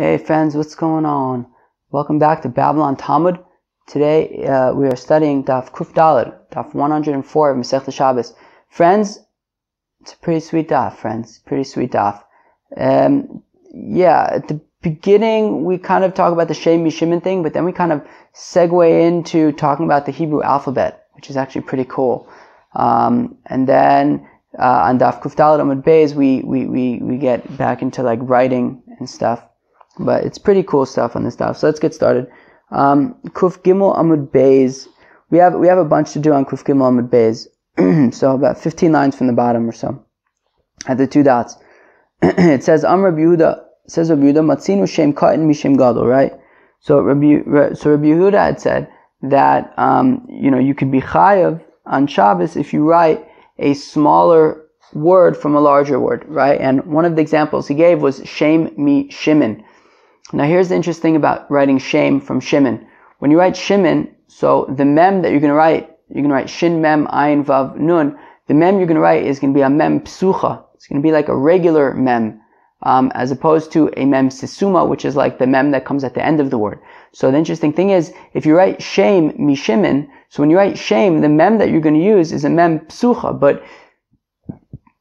Hey friends, what's going on? Welcome back to Babylon Talmud. Today we are studying Daf Kuf Daled, Daf 104 of Masechta Shabbos. Friends, it's a pretty sweet daf, friends. Pretty sweet daf. At the beginning we kind of talk about the Shem Mishimin thing, but then we kind of segue into talking about the Hebrew alphabet, which is actually pretty cool. And then on Daf Kuf Daled Amud Beis we get back into like writing and stuff. But it's pretty cool stuff on this stuff. So let's get started. Kuf Gimel Amud Beis. We have a bunch to do on Kuf Gimel Amud Beis. So about 15 lines from the bottom or so. At the two dots. It says Rabbi Yehuda Matzinu Shem Katan Mishem Gadol, right? So Rabbi Yehuda had said that you could be chayav on Shabbos if you write a smaller word from a larger word, right? And one of the examples he gave was Shem Mi Shimon. Now here's the interesting about writing Shem from Shimon. When you write Shimon, so the mem that you're going to write Shin Mem Ayin Vav Nun. The mem you're going to write is going to be a mem psucha. It's going to be like a regular mem, as opposed to a mem sisuma, which is like the mem that comes at the end of the word. So the interesting thing is, if you write Shem Mi Shimon, so when you write Shem, the mem that you're going to use is a mem psucha, but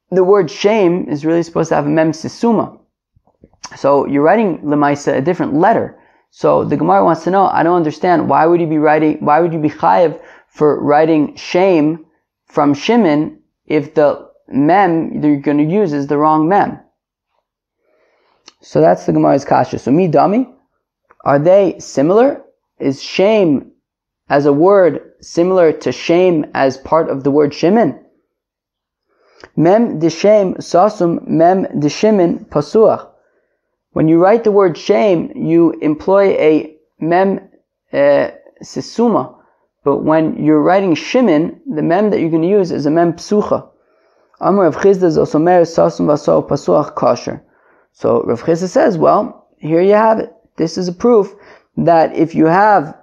the word Shem is really supposed to have a mem sisuma. So you're writing lemaisa a different letter. So the Gemara wants to know, I don't understand, why would you be chayav for writing Shem from Shimon if the mem that you're going to use is the wrong mem? So that's the Gemara's kasha. So mi dami, are they similar? Is Shem as a word similar to Shem as part of the word Shimon? Mem de Shem sasum mem de Shimon pasuach. When you write the word Shem, you employ a mem sisuma. But when you're writing Shimon, the mem that you're going to use is a mem psucha. Amar Rav Chizda zosomer sasum vaso pasuach kasher. So Rav Chizda says, well, here you have it. This is a proof that if you have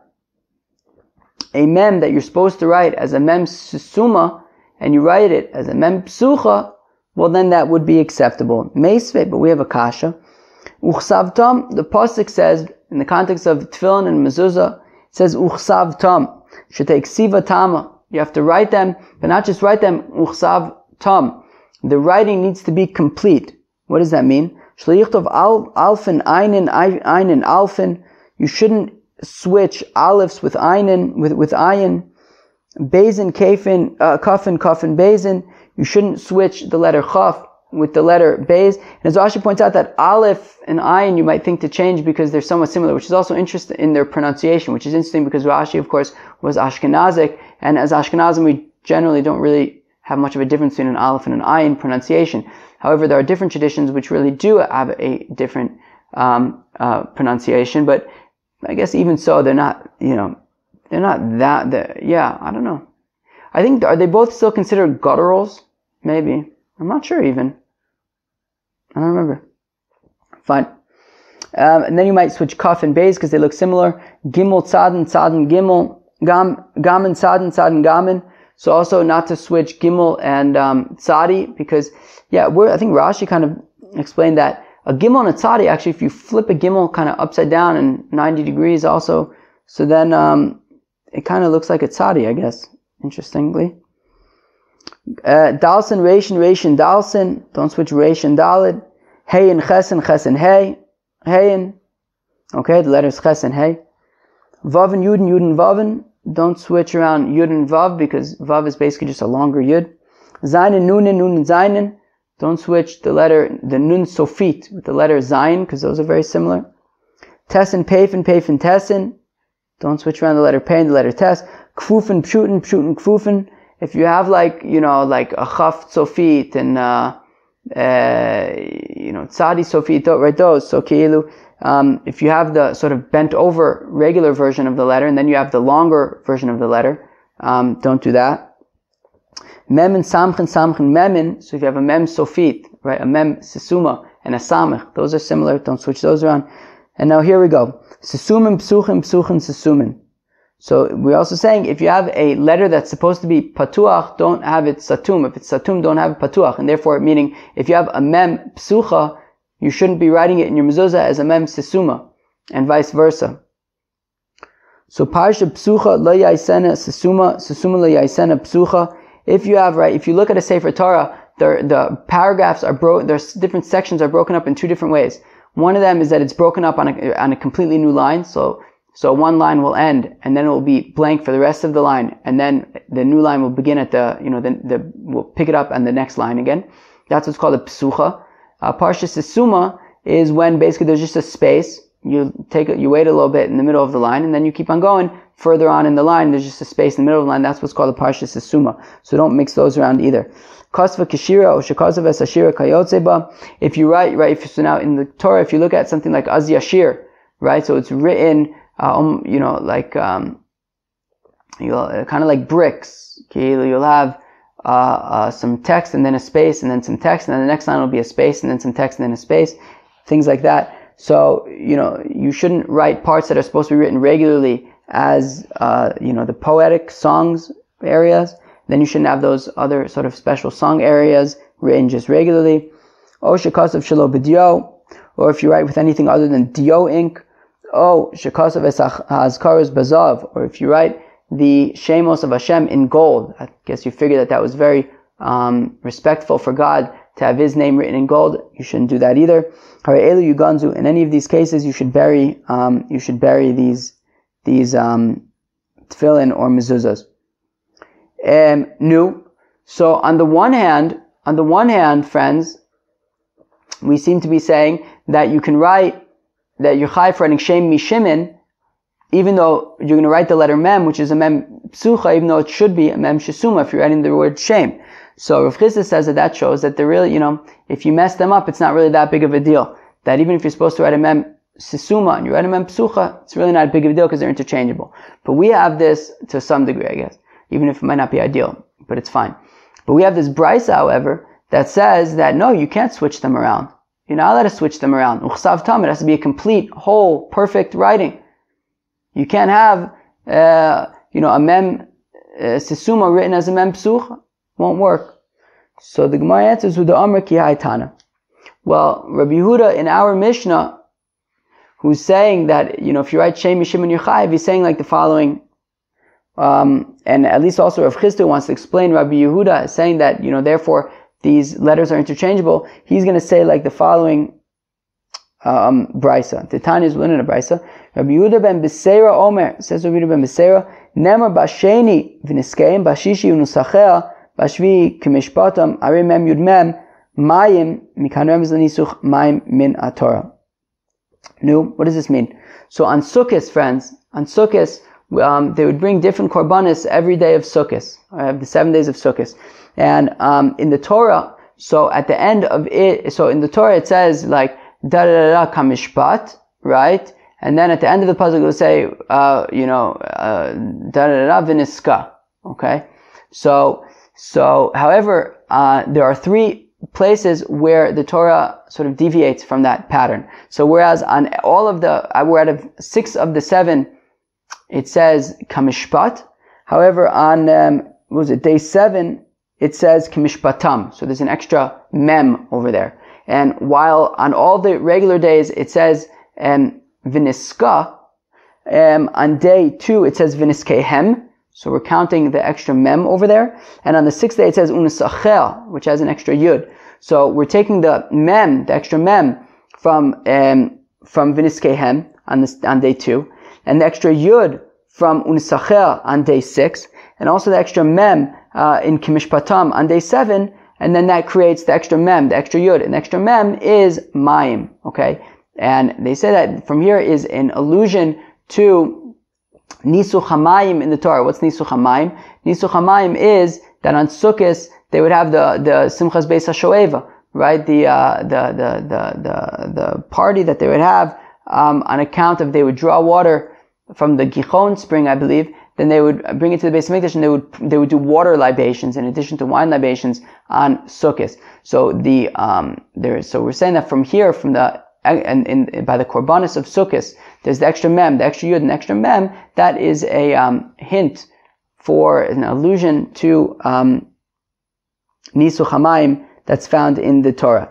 a mem that you're supposed to write as a mem sisuma, and you write it as a mem psucha, well then that would be acceptable. Meisve, but we have a kasha. Uchsavtam, the pasuk says, in the context of tefillin and mezuzah, it says uchsavtam. Should take siva tama. You have to write them, but not just write them, uchsavtam. The writing needs to be complete. What does that mean? Shlichtov alfin, einin, alfin. You shouldn't switch aleph with einin, with ayin. Bezin, kafin, kafin, bezin. You shouldn't switch the letter chaf with the letter bez. And as Rashi points out, that aleph and ayin you might think to change because they're somewhat similar, which is also interesting in their pronunciation, which is interesting because Rashi, of course, was Ashkenazic, and as Ashkenazim we generally don't really have much of a difference between an aleph and an ayin pronunciation. However, there are different traditions which really do have a different pronunciation, but I guess even so, they're not, they're not that, I don't know. I think, are they both still considered gutturals? Maybe. I'm not sure even. I don't remember. Fine. And then you might switch kaf and beis because they look similar. Gimel, tzadin, gimel. Gamin, tzadin, gamin. So also not to switch gimel and tzadi because, I think Rashi kind of explained that a gimel and a tzadi, actually, if you flip a gimel kind of upside down and 90 degrees also, so then it kind of looks like a tzadi, I guess, interestingly. Dalsin, Reishin, Dalsin. Don't switch Reishin, Dalid. Hey and Chesen, Hey. Heyin. Okay, the letters Ches and Hey. Vavin, Yudin, Vavin. Don't switch around Yud and Vav because Vav is basically just a longer Yud. Zayin, Nun and Zayin. Don't switch the Nun Sofit with the letter Zayin because those are very similar. Tessin, Pefin, Tessin. Don't switch around the letter Pei and the letter Tes. Kfufin, Pshutin, Kfufin. If you have like a chaf sofit and tzadi sofit, right, those, so keilu, if you have the sort of bent over regular version of the letter and then you have the longer version of the letter, don't do that. Mem and samchen, memin. So if you have a mem sofit, right, a mem sisuma and a samech, those are similar, don't switch those around. And now here we go. Sisumin, psuchin, sisumin. So we're also saying if you have a letter that's supposed to be patuach, don't have it satum. If it's satum, don't have it patuach. And therefore, meaning if you have a mem psucha, you shouldn't be writing it in your mezuzah as a mem sisuma, and vice versa. So parsha psucha lo yaisena sisuma, sisuma lo yaisena psucha. If you look at a Sefer Torah, the paragraphs are there's different sections are broken up in two different ways. One of them is that it's broken up on a completely new line. So one line will end, and then it will be blank for the rest of the line, and then the new line will begin at we'll pick it up on the next line again. That's what's called a psucha. Parsha sisuma is when basically there's just a space. You wait a little bit in the middle of the line, and then you keep on going further on in the line. There's just a space in the middle of the line. That's what's called a parsha sisuma. So don't mix those around either. Kasva kishira or shekasav esashira kayotzeba. If you write, so now in the Torah, if you look at something like az yashir, right? So it's written, like kind of like bricks. You'll have some text and then a space and then some text, and then the next line will be a space and then some text and then a space, things like that. So, you shouldn't write parts that are supposed to be written regularly as, the poetic songs areas. Then you shouldn't have those other sort of special song areas written just regularly. O shekasav shelo b'dio, or if you write with anything other than dio ink. O shekasav hazkaros bazav, or if you write the shemos of Hashem in gold. I guess you figure that was very respectful for God to have His name written in gold. You shouldn't do that either. Harei yuganzu. In any of these cases, you should bury these tefillin or mezuzahs. So on the one hand, friends, we seem to be saying that you can write that you're chai for writing shem mishimin, even though you're going to write the letter mem, which is a mem psucha, even though it should be a mem shesuma if you're writing the word shem. So Rav Chisda says that shows that they're really, if you mess them up, it's not really that big of a deal. That even if you're supposed to write a mem sisuma and you write a mem psucha, it's really not a big of a deal because they're interchangeable. But we have this to some degree, I guess, even if it might not be ideal, but it's fine. But we have this brisa, however, that says that no, you can't switch them around. You're not allowed to switch them around. Uchsav tam, it has to be a complete, whole, perfect writing. You can't have, a mem sisuma written as a mem psucha. Won't work. So the Gemara answers with the Amr ki haitana. Well, Rabbi Yehuda in our Mishnah, who's saying that, if you write Shem Yishim and Yechayev, he's saying like the following, and at least also Rav Chisda wants to explain Rabbi Yehuda, saying that, therefore these letters are interchangeable. He's going to say like the following, brisa. The Tanya is learning a brisa. Rabbi Yehuda ben Beseira Omer, says Rabbi Yehuda ben Beseira, Nemar basheni v'niskeim bashishi unusachea bashvi k'mishpatam ari mem yud mem mayim mikan remez l'nisuch mayim min atorah. What does this mean? So on Sukkot, friends, they would bring different korbanos every day of Sukkot. I have the 7 days of Sukkot. And in the Torah, so at the end of it, so in the Torah it says like da da da kamishpat, right? And then at the end of the puzzle it will say da da da v'niska. Okay? So however, there are 3 places where the Torah sort of deviates from that pattern. So whereas on all of we're out of 6 of the 7, it says kamishpat. However, on day 7, it says kamishpatam. So there's an extra mem over there. And while on all the regular days it says v'niska, on day 2 it says v'niskehem. So we're counting the extra mem over there. And on the 6th day it says unisachel, which has an extra yud. So we're taking the mem, the extra mem, from viniskehem on day 2, and the extra yud from unisachel on day 6, and also the extra mem in kimishpatam on day 7, and then that creates the extra mem, the extra yud, and the extra mem is mayim, okay? And they say that from here is an allusion to Nisuch HaMayim in the Torah. What's Nisuch HaMayim? Nisuch HaMayim is that on Sukkot they would have the Simchas Beis HaShoeva, right? The party that they would have on account of they would draw water from the Gichon spring, I believe. Then they would bring it to the Beis HaMikdash and they would do water libations in addition to wine libations on Sukkot. So so we're saying that from here, and by the korbanos of Sukkot, there's the extra mem, the extra yud, and the extra mem. That is a hint for an allusion to Nisuch HaMayim that's found in the Torah.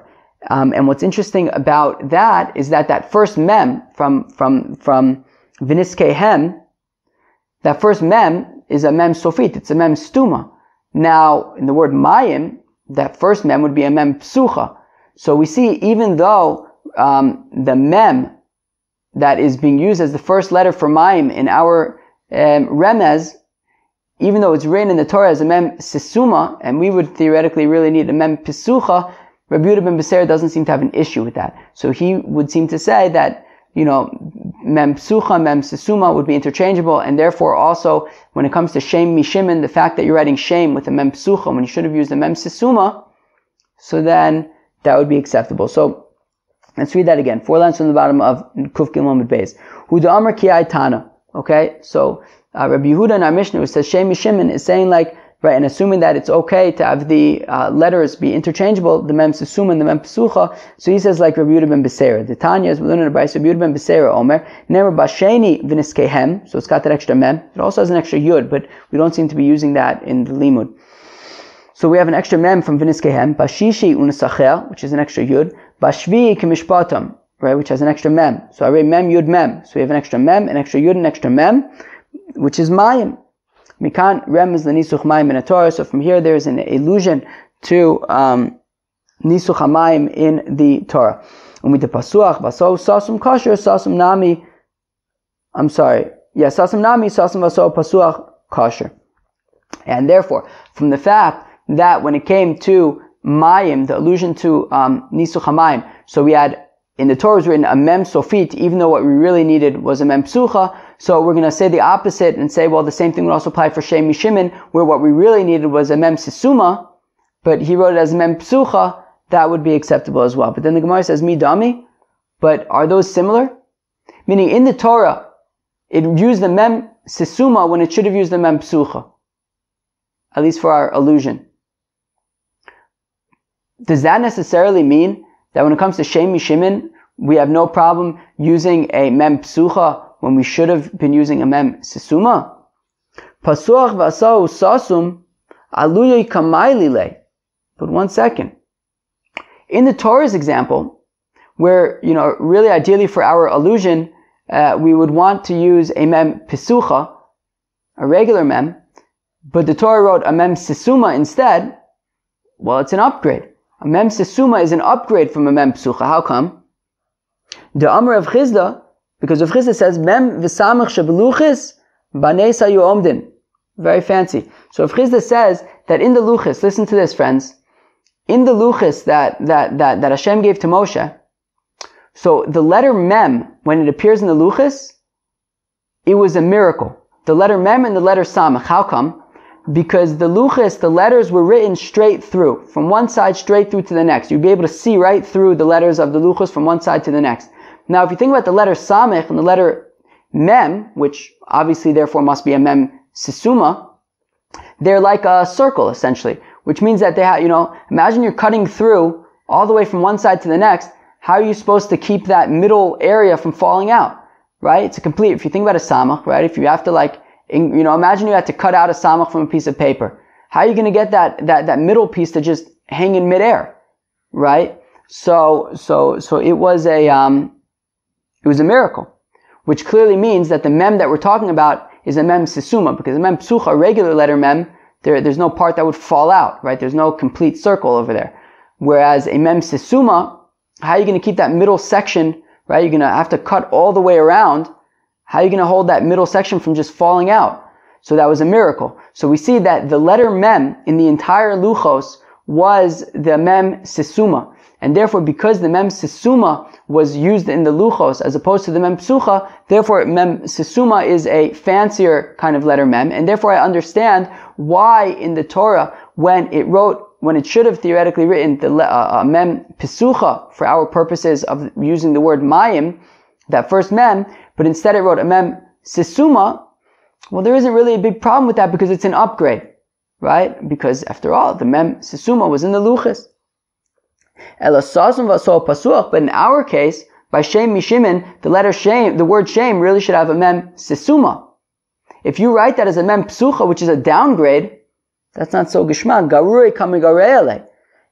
And what's interesting about that is that first mem from Viniske Hem, that first mem is a mem sofit, it's a mem stuma. Now, in the word mayim, that first mem would be a mem psucha. So we see, even though the mem that is being used as the first letter for mayim in our remez, even though it's written in the Torah as a mem sisuma, and we would theoretically really need a mem pisucha, Rabbi Yehuda ben Beseira doesn't seem to have an issue with that. So he would seem to say that, mem psucha, mem sisuma would be interchangeable, and therefore also, when it comes to shem mishimin, the fact that you're writing shem with a mem psucha when you should have used a mem sisuma, so then that would be acceptable. So let's read that again. 4 lines from the bottom of Kuf Gimel Amud Beis. Huda Amar Ki Tana. Okay, so Rabbi Yehuda in our Mishnah, who says shem mishimin, is saying right, and assuming that it's okay to have the letters be interchangeable, the mem sisuma and the mem psucha, so he says like Rabbi Yehuda ben Beseira. The Tanya is we learn in the Brayso, Rabbi Yehuda ben Beseira Omer, never basheni v'niskehem, so it's got that extra mem. It also has an extra yud, but we don't seem to be using that in the limud. So we have an extra mem from v'niskehem, bashishi unesacher, which is an extra yud, bashvi kemishpatam, right, which has an extra mem. So I read mem yud mem. So we have an extra mem, an extra yud, an extra mem, which is mayim. Mikan rem is the nisuch mayim in a Torah. So from here there is an allusion to nisuch hamayim in the Torah. And with the pasuach baso sasum kasher sasum nami. Sasum nami sasum baso pasuach kasher. And therefore, from the fact that when it came to mayim, the allusion to nisuch hamayim, so we had in the Torah was written a mem sofit, even though what we really needed was a mem psucha. So we're going to say the opposite and say, well, the same thing would also apply for shem mishimin, where what we really needed was a mem sisuma, but he wrote it as mem psucha. That would be acceptable as well. But then the Gemara says mi dami, but are those similar? Meaning in the Torah, it used the mem sisuma when it should have used the mem psucha, at least for our allusion. Does that necessarily mean that when it comes to shem mishimin, we have no problem using a mem psucha when we should have been using a mem sisuma? Pasuach v'asau sasum aluyoi kamaylile. But one second. In the Torah's example, where, really ideally for our allusion, we would want to use a mem pisucha, a regular mem, but the Torah wrote a mem sisuma instead. Well, it's an upgrade. A mem sisuma is an upgrade from a mem psucha. How come? The Amr of Chizda, because of Chizda says mem v'samach shebeluchis banes hayu omdin. Very fancy. So if Chizda says that in the luchis, listen to this, friends, in the luchis that Hashem gave to Moshe, so the letter mem, when it appears in the luchis, it was a miracle. The letter mem and the letter samach. How come? Because the luchis, the letters were written straight through, from one side straight through to the next. You'd be able to see right through the letters of the luchis from one side to the next. Now, if you think about the letter samech and the letter mem, which obviously therefore must be a mem sisuma, they're like a circle essentially, which means that they have, imagine you're cutting through all the way from one side to the next. How are you supposed to keep that middle area from falling out, right? It's a complete, if you think about a samach, right? If you have to imagine you had to cut out a samach from a piece of paper. How are you going to get that middle piece to just hang in midair, right? So it was a miracle, which clearly means that the mem that we're talking about is a mem sisuma, because a mem psucha, a regular letter mem, there's no part that would fall out, right? There's no complete circle over there. Whereas a mem sisuma, how are you going to keep that middle section, right? You're going to have to cut all the way around. How are you going to hold that middle section from just falling out? So that was a miracle. So we see that the letter mem in the entire luchos was the mem sisuma. And therefore, because the mem sisuma was used in the luchos as opposed to the mem psucha, therefore mem sisuma is a fancier kind of letter mem. And therefore I understand why in the Torah, when it should have theoretically written the mem pisucha for our purposes of using the word mayim, that first mem, but instead it wrote a mem sisuma, well, there isn't really a big problem with that because it's an upgrade, right? Because after all, the mem sisuma was in the luchos. But in our case, by shem mishimin, the letter shem, the word shem really should have a mem sisuma. If you write that as a mem psucha, which is a downgrade, that's not so gishmak. Garurei kamigareele.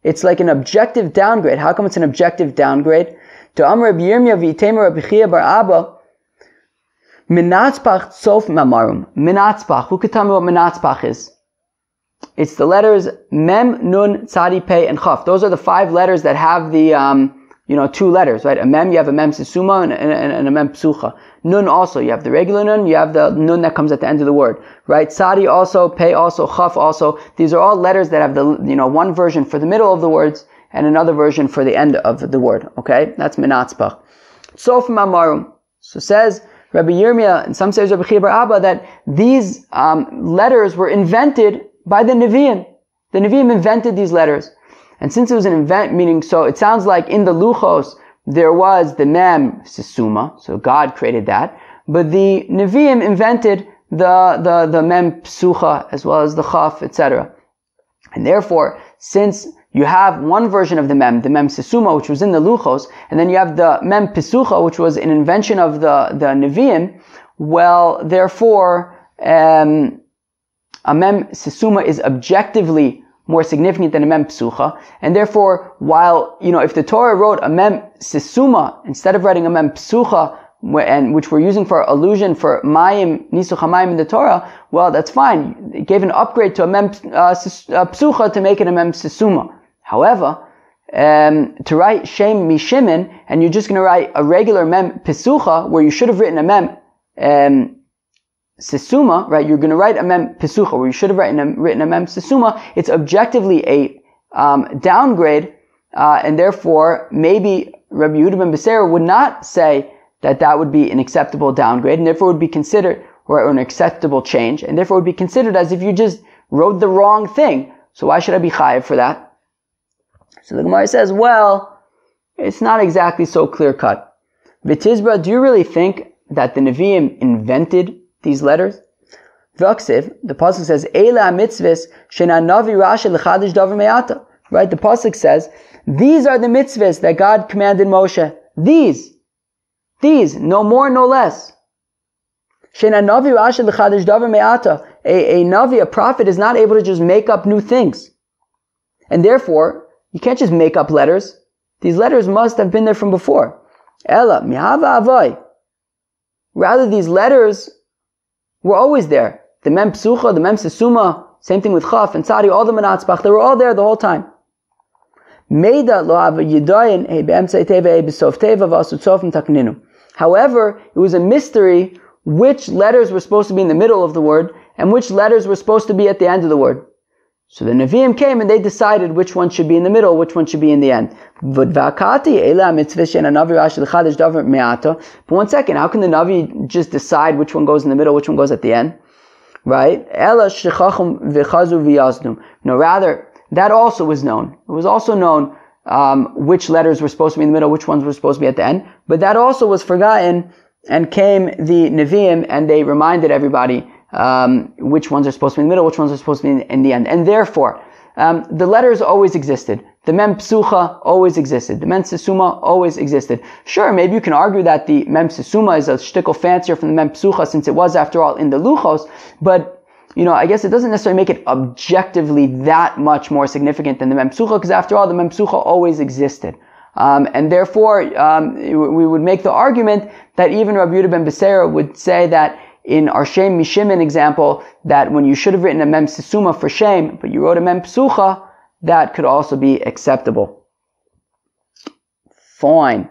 It's like an objective downgrade. How come it's an objective downgrade? To Amr Rabbi Yirmiyah v'Yitema Rabbi Chiya bar Abba, Minatzpach tzof mamarum. Minatzpach. Who could tell me what minatzpach is? It's the letters Mem, Nun, Tzadi, Pei, and Chaf. Those are the 5 letters that have the, 2 letters, right? A Mem, you have a Mem Sisuma and a Mem Psucha. Nun also, you have the regular Nun, you have the Nun that comes at the end of the word, right? Tzadi also, Pei also, Chaf also. These are all letters that have the, one version for the middle of the words and another version for the end of the word, okay? That's minatzpach. Tzof mamarum. So says Rabbi Yirmiyah, and some say Rabbi Chiya bar Abba, that these letters were invented by the Nevi'im. The Nevi'im invented these letters. And since it was an invent, meaning, so it sounds like in the Luchos, there was the Mem Sisuma, so God created that. But the Nevi'im invented the Mem Psucha, as well as the Chaf, etc. And therefore, since you have one version of the Mem Sisuma, which was in the Luchos, and then you have the Mem Pisucha, which was an invention of the Nevi'im, well, therefore, a Mem Sisuma is objectively more significant than a Mem Psucha, and therefore, while, if the Torah wrote a Mem Sisuma, instead of writing a Mem Psucha, and which we're using for allusion for Mayim, Nisuch HaMayim in the Torah, well, that's fine. It gave an upgrade to a Mem Psucha to make it a Mem Sisuma. However, to write Shem Mishimin, and you're just going to write a regular Mem Pisucha, where you should have written a Mem Sisuma, right? You're going to write a Mem Pisucha, where you should have written a Mem Sisuma. It's objectively a downgrade, and therefore, maybe Rabbi Yehuda ben Beseira would not say that would be an acceptable downgrade, and therefore would be considered, or an acceptable change, and therefore would be considered as if you just wrote the wrong thing. So why should I be chayav for that? So the Gemara says, well, it's not exactly so clear cut. V'tizbra, do you really think that the Nevi'im invented these letters? V'aksiv, the pasuk says, Eila mitzvahs shena navi rasha l'chadish davar me'ata. Right, the pasuk says, these are the mitzvahs that God commanded Moshe. These, no more, no less. Shena navi rasha l'chadish davar me'ata. A navi, a prophet, is not able to just make up new things. And therefore, you can't just make up letters. These letters must have been there from before. Ela, mihava avai. Rather, these letters were always there. The Mem Psucha, the Mem Sisuma, same thing with Chaf and Tzadi, all the Menatzbach, they were all there the whole time. However, it was a mystery which letters were supposed to be in the middle of the word and which letters were supposed to be at the end of the word. So the Nevi'im came and they decided which one should be in the middle, which one should be in the end. But one second, how can the Navi just decide which one goes in the middle, which one goes at the end? Right? No, rather, that also was known. It was also known which letters were supposed to be in the middle, which ones were supposed to be at the end. But that also was forgotten, and came the Nevi'im and they reminded everybody which ones are supposed to be in the middle, which ones are supposed to be in the end. And therefore, the letters always existed. The Mem Psucha always existed. The Mem Sisuma always existed. Sure, maybe you can argue that the Mem Sisuma is a shtickle fancier from the Mem Psucha, since it was, after all, in the Luchos, but I guess it doesn't necessarily make it objectively that much more significant than the Mem Psucha, because after all, the Mem Psucha always existed. And therefore, we would make the argument that even Rabbi Yehuda ben Beseira would say that in our Shem Mishimin example, that when you should have written a Mem Sisuma for Shem, but you wrote a Mem Psucha, that could also be acceptable. Fine.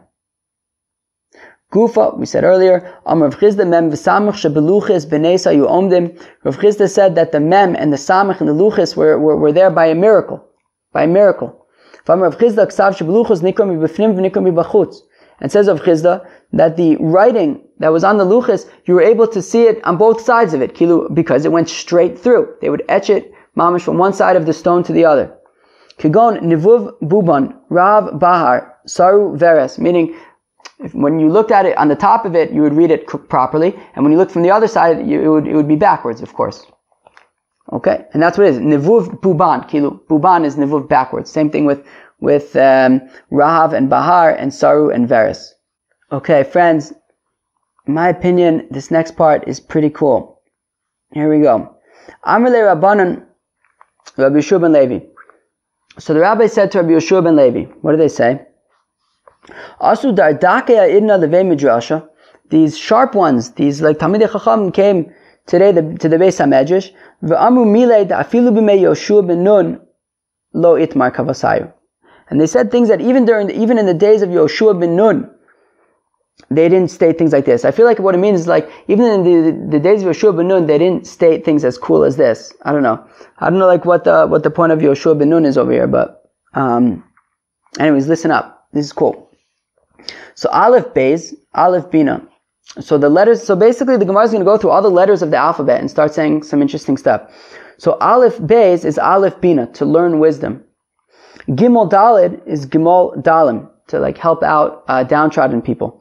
Gufa, we said earlier, Rav Chisda Mem v'Samach shebeluchis b'neis hayu omdim. Rav Chisda said that the Mem and the Samach and the Luchis were there by a miracle. By a miracle. Rav Chisda ksav shebeluchos nikram mibefnim v'nikram mibachutz. And says Rav Chisda that the writing that was on the Luchis, you were able to see it on both sides of it, because it went straight through. They would etch it, mamish, from one side of the stone to the other. Kigon nivuv buban, rav bahar, saru veres, meaning when you looked at it on the top of it, you would read it properly, and when you looked from the other side, it would be backwards, of course. Okay, and that's what it is. Nivuv buban, buban is nivuv backwards. Same thing with Rahav and Bahar and Saru and Veres. Okay, friends, in my opinion, this next part is pretty cool. Here we go. Amr le Rabbanan, Rabbi Yeshua ben Levi. So the rabbi said to Rabbi Yehoshua ben Levi, what do they say? Asu dardakei idna levei midrasha. These sharp ones, these like Talmidei Chacham came today to the Beis HaMedrash. V'amru milei da'afilu b'mei Yehoshua ben Nun lo itmar kavasayu. And they said things that even in the days of Yehoshua ben Nun, they didn't state things like this. I feel like what it means is like, even in the days of Yehoshua ben Nun, they didn't state things as cool as this. I don't know like what the point of Yehoshua ben Nun is over here, but, anyways, listen up. This is cool. So Aleph Beis, Aleph Bina. So the letters, so basically the Gemara is going to go through all the letters of the alphabet and start saying some interesting stuff. So Aleph Beis is Aleph Bina, to learn wisdom. Gimel Dalid is Gimel Dalim, to like help out downtrodden people.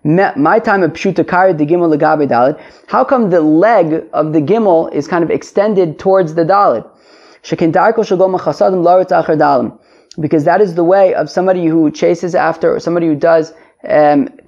My time of Pshuta Kari the Gimel Legabe Dalid. How come the leg of the Gimel is kind of extended towards the Dalid? Shekin Darko Shagoma Chasadim Laretz Acher Dalim. Because that is the way of somebody who chases after, or somebody who does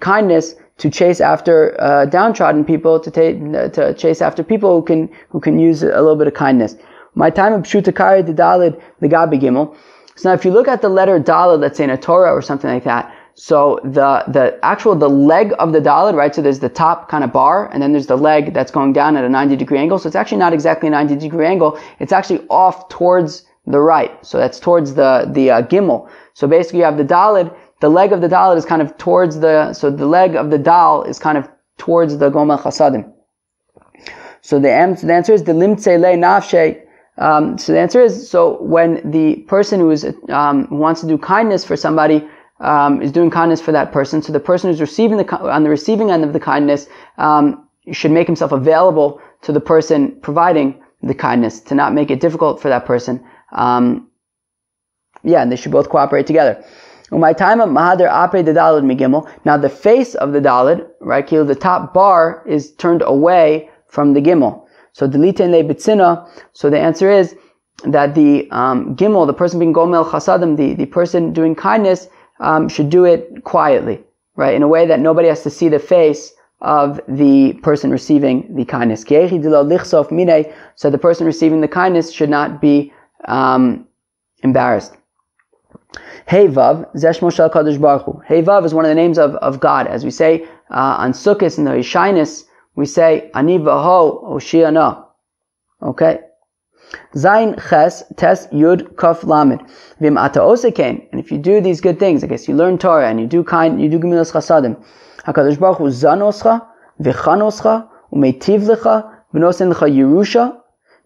kindness, to chase after downtrodden people, to chase after people who can use a little bit of kindness. My time of Pshuta Kari the Dalid Legabe Gimel. So now if you look at the letter Dalid, let's say in a Torah or something like that, so the leg of the Dalid, right? So there's the top kind of bar, and then there's the leg that's going down at a 90-degree angle. So it's actually not exactly a 90-degree angle. It's actually off towards the right. So that's towards the Gimel. So basically you have the Dalid, the leg of the Dalid is kind of towards so the leg of the Dal is kind of towards the Gomel Chasadim. So the answer is the Limtze Le Nafshe. So the answer is, so when the person who wants to do kindness for somebody, is doing kindness for that person, so the person who's on the receiving end of the kindness, should make himself available to the person providing the kindness, to not make it difficult for that person. And they should both cooperate together. My time of Mahader Ape the Dalid Migimel. Now the face of the Dalid, right, the top bar is turned away from the Gimel. So deliten le bitzina. So the answer is that the Gimel, the person being Gomel Chasadim, the person doing kindness, should do it quietly, right, in a way that nobody has to see the face of the person receiving the kindness. So the person receiving the kindness should not be embarrassed. Hey Vav, Zeshmo Shel Kadosh Baruch Hu. Hey Vav is one of the names of God. As we say on Sukkot in the Yishainis, we say Ani Vaho Oshiana. Okay. Zayin Ches Tes Yud Kaf Lamed Vim Ata Osekain. And if you do these good things, I guess you learn Torah and you do Gemilas Chasadim. Hakadosh Baruch Hu Zanoscha V'Chanoscha U'Meitiv Lecha V'Nosen Lecha Yerusha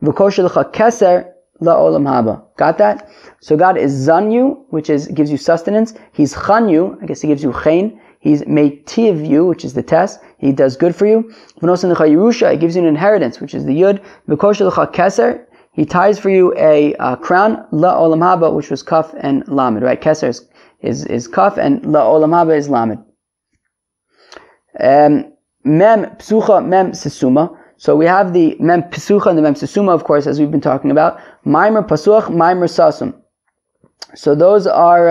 V'Kosher Lecha Keser La'olam Haba. Got that? So God is Zan you, which gives you sustenance. He's Chan you, I guess He gives you Chain. He's Meitiv you, which is the test. He does good for you. V'Nosen Lecha Yerusha, He gives you an inheritance, which is the Yud. V'Kosher Lecha Keser, He ties for you a crown, La'olam Haba, which was Kaf and Lamed, right? Keser is Kaf and La'olam Haba is Lamed. Mem Psucha, Mem Sesuma. So we have the Mem Psucha and the Mem Sesuma, of course, as we've been talking about. Maimer Pasuach, Maimer Sasum. So those are,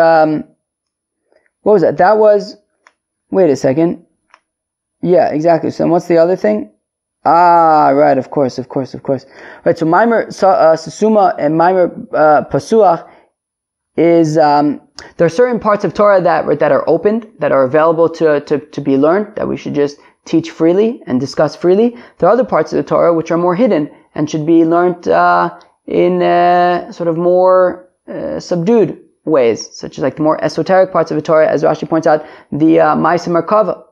what was that? That was, wait a second. Yeah, exactly. So what's the other thing? Right, of course. Right, so Maimer Sesuma and Maimer Pasuach is, there are certain parts of Torah that are opened, that are available to be learned, that we should just teach freely and discuss freely. There are other parts of the Torah which are more hidden and should be learned in sort of more subdued ways, such as like the more esoteric parts of the Torah, as Rashi points out, the Ma'aseh Merkava.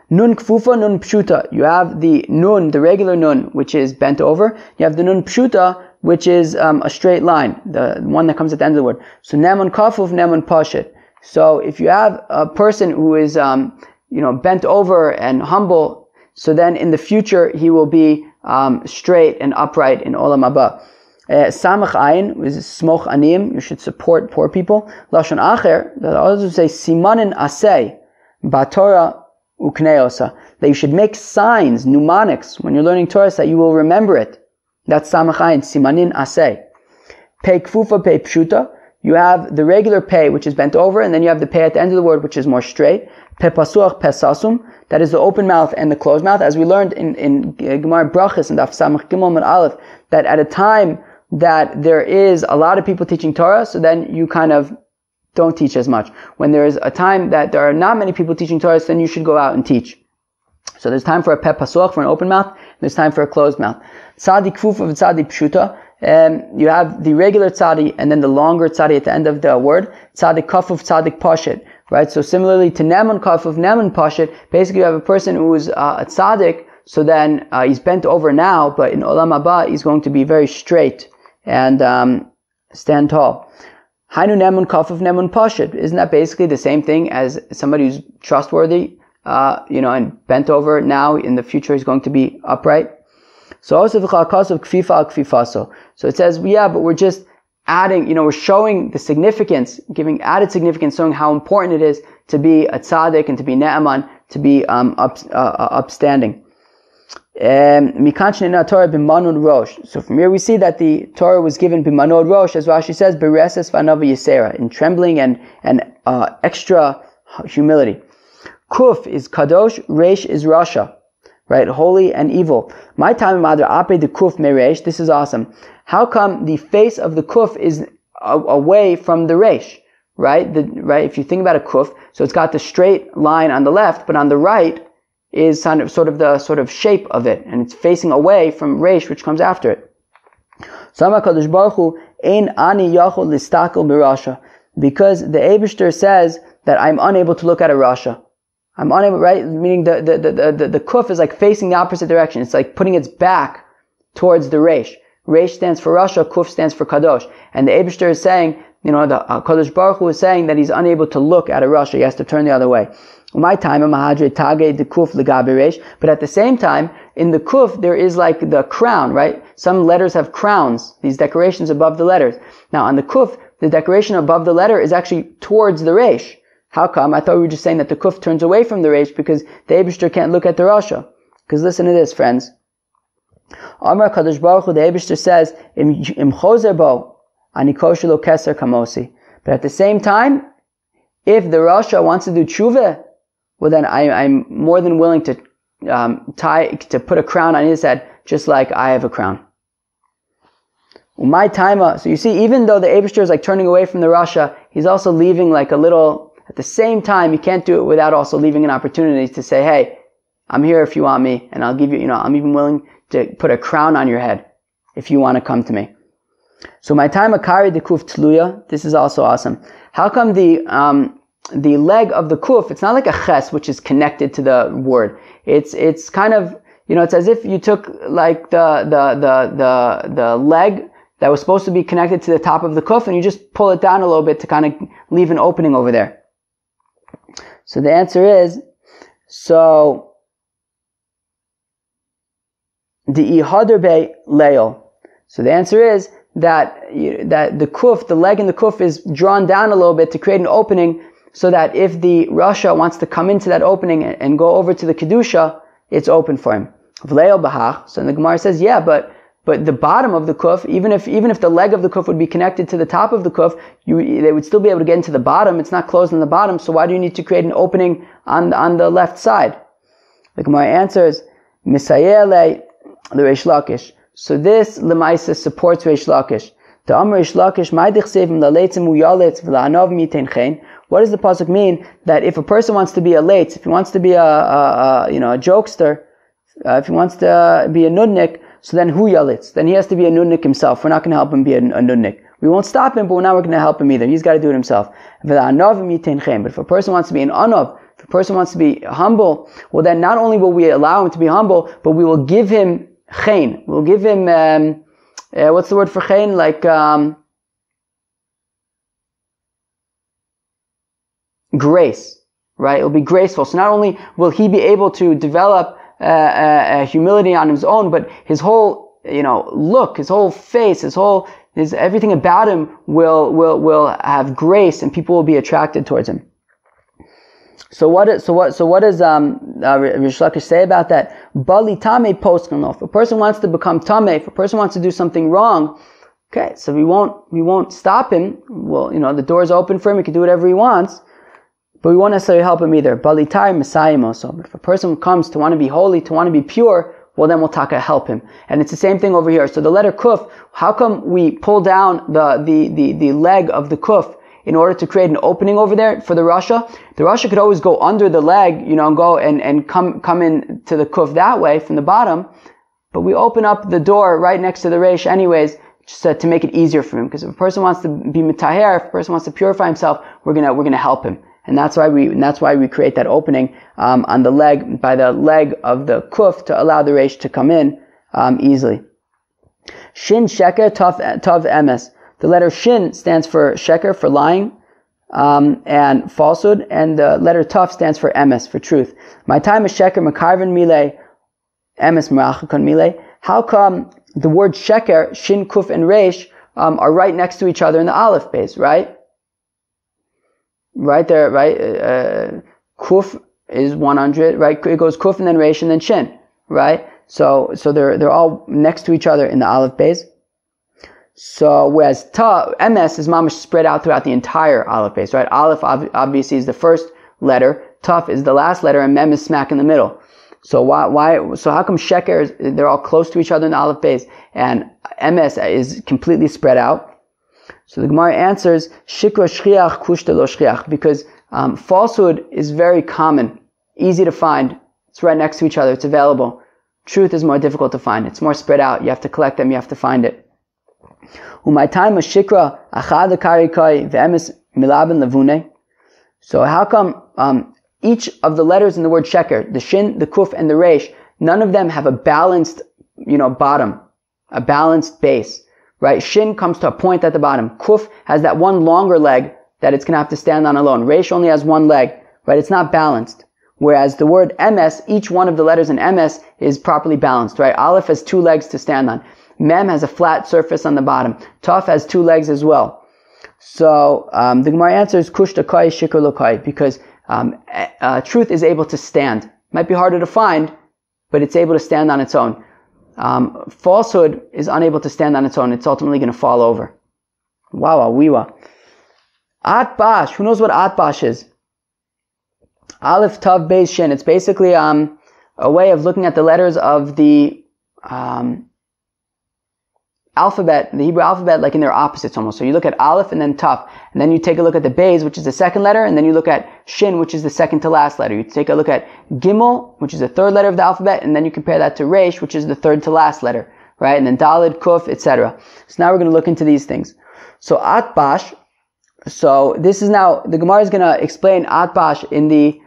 Nun Kfufa, Nun Pshuta. You have the Nun, the regular Nun, which is bent over. You have the Nun Pshuta, which is a straight line, the one that comes at the end of the word. So Nemun Kafuf, Nemun Pashit. So if you have a person who is bent over and humble, so then in the future he will be straight and upright in Olam Haba. Samach Ayin is Smoch Aniyim. You should support poor people. Lashon Acher, the others say Simanin Aseh Batorah Ukneosa, that you should make signs, mnemonics, when you're learning Torah, so that you will remember it. That's Samach Ayin, Simanin Aseh. Pei Kfufa, Pei Pshuta. You have the regular Pei, which is bent over, and then you have the Pei at the end of the word, which is more straight. Pe Pasuach, Pe Sasum. That is the open mouth and the closed mouth. As we learned in Gemara Brachas and Daf Samach Gimel and Aleph, that at a time that there is a lot of people teaching Torah, so then you kind of don't teach as much. When there is a time that there are not many people teaching Torah, then you should go out and teach. So there's time for a peh pasuach, for an open mouth, and there's time for a closed mouth. Tzadi kfuf of tzadi pshuta. You have the regular tzadi and then the longer tzadi at the end of the word. Tzadi kafuf, tzadi pashit. Right? So similarly to nemun kafuf, nemun pashit, basically you have a person who is a tzaddik, so then he's bent over now, but in olam haba he's going to be very straight and stand tall. Hainu nemun kafuf, nemun pashit. Isn't that basically the same thing as somebody who's trustworthy, and bent over now, in the future he's going to be upright? So it says, yeah, but we're just adding, we're showing the significance, giving added significance, showing how important it is to be a tzaddik and to be ne'aman, to be upstanding. So from here we see that the Torah was given b'manod rosh, as Rashi says, bereses v'anav yisera, in trembling and extra humility. Kuf is kadosh, resh is rasha, right? Holy and evil. My time mother ape the kuf meresh. This is awesome. How come the face of the kuf is away from the resh? Right? Right. If you think about a kuf, so it's got the straight line on the left, but on the right is sort of the shape of it, and it's facing away from resh, which comes after it. Because the Eibishter says that I'm unable to look at a rasha. I'm unable, right? Meaning the kuf is like facing the opposite direction. It's like putting its back towards the resh. Resh stands for rasha, kuf stands for kadosh. And the Eibishter is saying, the Kadosh Baruch Hu is saying that he's unable to look at a rasha. He has to turn the other way. My time, but at the same time, in the kuf, there is like the crown, right? Some letters have crowns, these decorations above the letters. Now, on the kuf, the decoration above the letter is actually towards the resh. How come? I thought we were just saying that the kuf turns away from the resh because the Eibishter can't look at the rasha. Because listen to this, friends. Amar Kadosh Baruch Hu, the Eibishter says, Im chozer bo, ani kosher lo keser kamosi. But at the same time, if the rasha wants to do tshuva, well then I'm more than willing to put a crown on his head, just like I have a crown. My time, so you see, even though the Eibishter is like turning away from the rasha, he's also leaving like a little. At the same time, you can't do it without also leaving an opportunity to say, hey, I'm here if you want me, and I'll give you, I'm even willing to put a crown on your head if you want to come to me. So my time akari the kuf tluya, this is also awesome. How come the leg of the kuf, it's not like a ches, which is connected to the word. It's kind of, it's as if you took like the leg that was supposed to be connected to the top of the kuf, and you just pull it down a little bit to kind of leave an opening over there. So the answer is, the ihadr leil. So the answer is that the kuf, the leg in the kuf is drawn down a little bit to create an opening, so that if the rasha wants to come into that opening and go over to the kedusha, it's open for him. Leil bahach. So the Gemara says, yeah, but the bottom of the kuf, even if the leg of the kuf would be connected to the top of the kuf, they would still be able to get into the bottom. It's not closed on the bottom, so why do you need to create an opening on the left side? The Gemara answers, Misayele the Reish Lakish. So this lemaisa supports Reish Lakish. The Amr Reish Lakish, what does the pasuk mean? That if a person wants to be a leitz, if he wants to be a jokester, if he wants to be a nudnik, so then who yalitz? Then he has to be a nudnik himself. We're not going to help him be a nudnik. We won't stop him, but we're not going to help him either. He's got to do it himself. But if a person wants to be an anav, if a person wants to be humble, well then not only will we allow him to be humble, but we will give him chen. We'll give him, what's the word for chen? Like, grace. Right? It'll be graceful. So not only will he be able to develop humility on his own, but his whole, look, his whole face, everything about him will have grace, and people will be attracted towards him. So what does Rish Lakish say about that? Bali tame poskanlo. If a person wants to become tame, if a person wants to do something wrong, okay, so we won't stop him. Well, the door's open for him. He can do whatever he wants. But we won't necessarily help him either. Balitar Messiah also. But if a person comes to want to be holy, to want to be pure, well then we'll help him. And it's the same thing over here. So the letter kuf, how come we pull down the leg of the kuf in order to create an opening over there for the rasha? The rasha could always go under the leg, and go and come in to the kuf that way from the bottom. But we open up the door right next to the resh anyways, just to make it easier for him. Because if a person wants to be mitaher, if a person wants to purify himself, we're gonna help him. And that's why we create that opening on the leg, by the leg of the kuf, to allow the resh to come in easily. Shin sheker tav emes. The letter shin stands for sheker, for lying, and falsehood, and the letter tav stands for emes, for truth. My time is sheker makarven mile, emes merachakon mile. How come the word sheker, shin, kuf, and resh are right next to each other in the aleph base, right? Right there, right? Kuf is 100, right? It goes kuf and then resh and then shin, right? So they're all next to each other in the aleph base. So whereas ms is mamash spread out throughout the entire aleph base, right? Aleph obviously is the first letter, taf is the last letter, and mem is smack in the middle. So why? So how come sheker, they're all close to each other in the aleph base, and ms is completely spread out? So the Gemara answers, shikra shchiach kushta lo shchiach, because falsehood is very common, easy to find. It's right next to each other. It's available. Truth is more difficult to find. It's more spread out. You have to collect them. You have to find it. shikra achad karikai ve'emes milaben levune. So how come each of the letters in the word sheker, the shin, the kuf, and the resh, none of them have a balanced, bottom, a balanced base? Right? Shin comes to a point at the bottom. Kuf has that one longer leg that it's going to have to stand on alone. Resh only has one leg. Right? It's not balanced. Whereas the word ms, each one of the letters in ms is properly balanced. Right? Aleph has two legs to stand on. Mem has a flat surface on the bottom. Taf has two legs as well. So the Gemara answers kush takai shikr lokai, because truth is able to stand. Might be harder to find, but it's able to stand on its own. Falsehood is unable to stand on its own. It's ultimately going to fall over. Wow, wiwa. Atbash. Who knows what atbash is? Aleph, tav, beis, shin. It's basically a way of looking at the letters of the alphabet, the Hebrew alphabet, like in their opposites almost. So you look at aleph and then tav, and then you take a look at the beis, which is the second letter, and then you look at shin, which is the second to last letter. You take a look at gimel, which is the third letter of the alphabet, and then you compare that to resh, which is the third to last letter, right? And then dalid, kuf, etc. So now we're going to look into these things. So atbash. So this is now the Gemara is going to explain atbash in the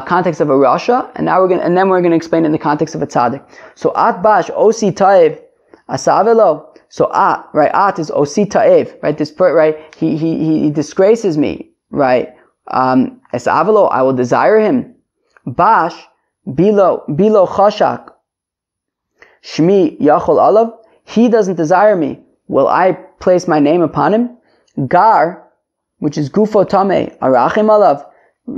context of a rasha, and then we're going to explain it in the context of a tzaddik. So atbash osi ta'iv asavelo. So at is osi ta'ev, right? Right? He disgraces me, right? Esavelo, I will desire him. Bash, bilo chashak. Shmi yachol alav. He doesn't desire me. Will I place my name upon him? Gar, which is gufo tame, arachim alav.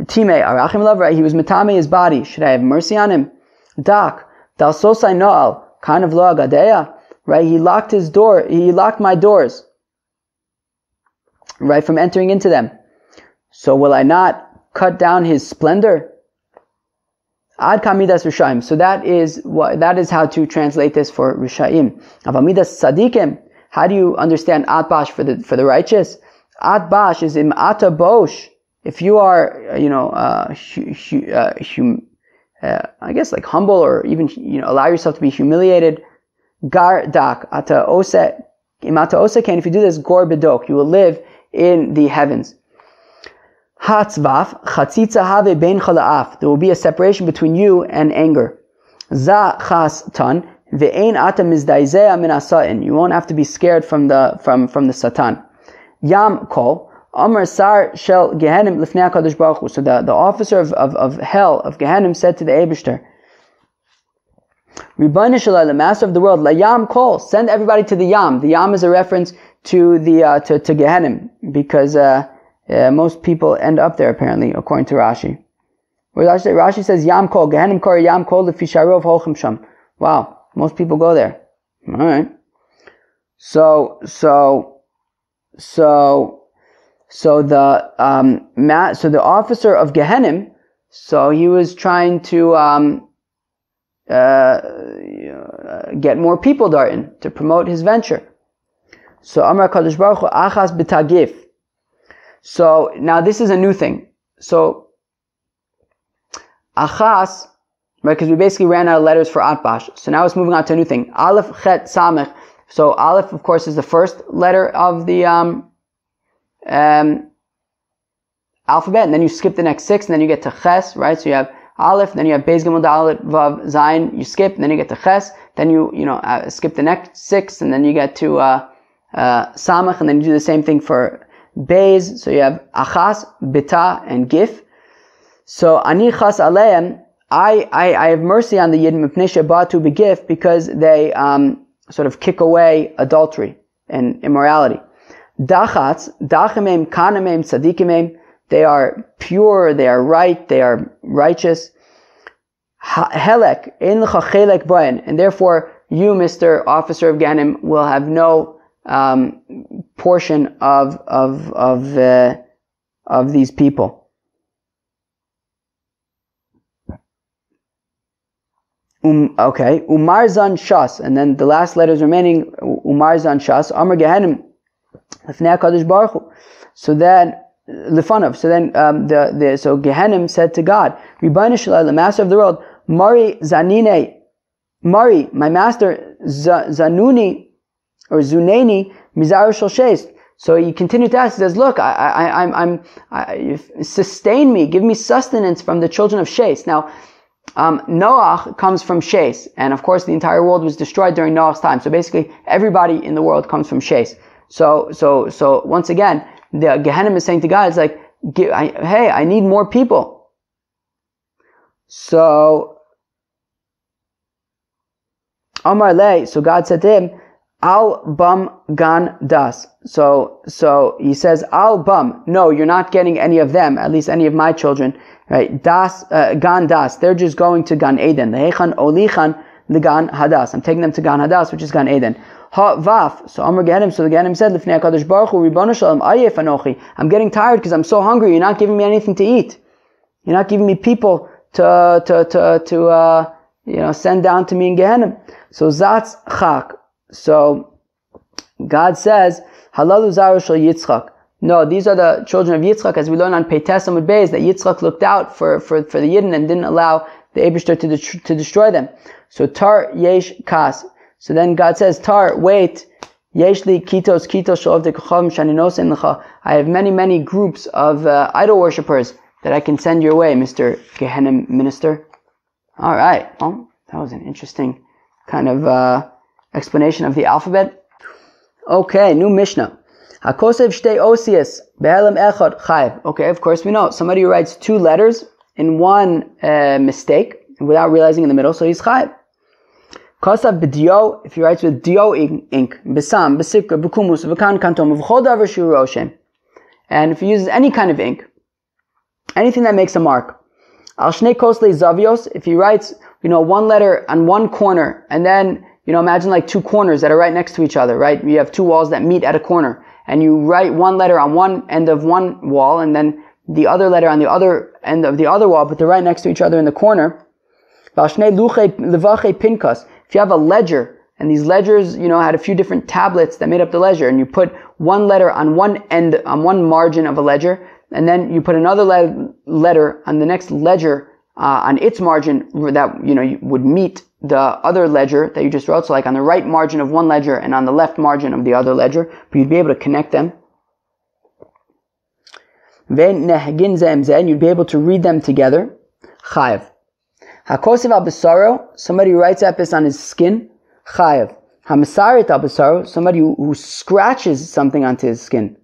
Time, arachim alav, right? He was metame his body. Should I have mercy on him? Dak, dal sosai noal, kind of lo agadeya. Right, he locked his door. He locked my doors, right, from entering into them. So will I not cut down his splendor? Ad kamidas rishaim. So that is how to translate this for rishaim. Avamidas sadikim. How do you understand atbash for the righteous? Atbash is imata bosh. If you are, I guess like humble, or even allow yourself to be humiliated. Gar dak ata ose imata oseken. If you do this, gor bedok, you will live in the heavens. Hatzvaf chatzitza have bein chalaaf. There will be a separation between you and anger. Za chas tan ve'ein ata mizdaizea min asain. You won't have to be scared from the satan. Yam kol amar sar shel gehenim lifnei hakadosh baruch hu. So the officer of hell, of Gehenim, said to the Eibishter, Ribbana Shalai, the master of the world, La Yam Kol, send everybody to the Yam. The Yam is a reference to the to Gehenim, because most people end up there apparently, according to Rashi. Where Rashi says Yam Kol, Gehenim Kor Yam Kol Lefi Sharov Holchem Sham. Wow, most people go there. All right. So the officer of Gehenim, so he was trying to get more people dartin, to promote his venture. So Amar Kadosh Baruch Hu achas b'tagif. So now this is a new thing. So achas, right? Because we basically ran out of letters for atbash. So now it's moving on to a new thing. Aleph, chet, samech. So aleph, of course, is the first letter of the alphabet, and then you skip the next 6, and then you get to ches, right? So you have aleph, then you have beis gimel dalet vav zayin. You skip, and then you get to ches. Then you skip the next 6, and then you get to samach, and then you do the same thing for beis. So you have achas, bita, and gif. So ani chas aleim, I have mercy on the yidden mipnei shebatu begif, because they sort of kick away adultery and immorality. Dachatz, dachimim, kanimim, tzadikimim, they are pure, they are right, they are righteous. Helek, in l'cha chelek boen, and therefore you, Mr. Officer of Ganim, will have no portion of these people. Okay, Umar Zan Shas, and then the last letters remaining, Umar Zan Shas, Amar Gehenim, Lefnei HaKadosh Baruch Hu. So then, Lefanov, so then, so Gehenim said to God, Ribono Shel Olam, the master of the world, Mari Zanine, Mari, my master, Zanuni, or Zuneni, Mizaru Shel Sheis. So he continued to ask, he says, look, sustain me, give me sustenance from the children of Sheis. Now, Noach comes from Sheis, and of course the entire world was destroyed during Noach's time. So basically everybody in the world comes from Sheis. So once again, the Gehenim is saying to God, it's like, hey, I need more people. So Amar Le, so God said to him, Al bum gan das. So he says, Al bum, no, you're not getting any of them, at least any of my children. Right, das, gan das, they're just going to Gan Eden. Lehechan olichan legan hadas. I'm taking them to Gan Hadas, which is Gan Eden. Ha vaf. So Amar Gehenim, so the Gehenim said, Lifnei HaKadosh Baruch Hu, Ribono Shel Olam, ayef anochi. I'm getting tired because I'm so hungry. You're not giving me anything to eat. You're not giving me people to send down to me in Gehenim. So Zatz chak. So God says, Halalu zaru shel Yitzchak. No, these are the children of Yitzchak, as we learn on Peites Amud Beis, that Yitzchak looked out for the Yidden and didn't allow the Eibishter to destroy them. So Tar Yesh Kas. So then God says, Tar, wait, Yesh li kitos shalov dekacham shaninos en lecha. I have many groups of idol worshippers that I can send your way, Mr. Gehenim minister. Alright, well, that was an interesting kind of explanation of the alphabet. Okay, new Mishnah. Hakosev shtei osius be'elam echad chayiv. Okay, of course we know somebody who writes 2 letters in one mistake without realizing in the middle, so he's chayiv. Kosav b'dio, if he writes with dio ink, besam, besikra, bekumus, v'kan kantom, v'chol davar shu roshem. And if he uses any kind of ink, anything that makes a mark. Al shnei koslei zavios, if he writes, one letter on one corner, and then, imagine like 2 corners that are right next to each other, right? You have 2 walls that meet at a corner. And you write one letter on one end of one wall, and then the other letter on the other end of the other wall, but they're right next to each other in the corner. If you have a ledger, and these ledgers, had a few different tablets that made up the ledger, and you put one letter on one end, on one margin of a ledger, and then you put another letter on the next ledger, on its margin that, would meet the other ledger that you just wrote. So like on the right margin of one ledger and on the left margin of the other ledger, but you'd be able to connect them. And you'd be able to read them together. Chayev. Hakosiv al besaro, somebody who writes epis on his skin. Chayev. Hamasarit al besaro, somebody who scratches something onto his skin.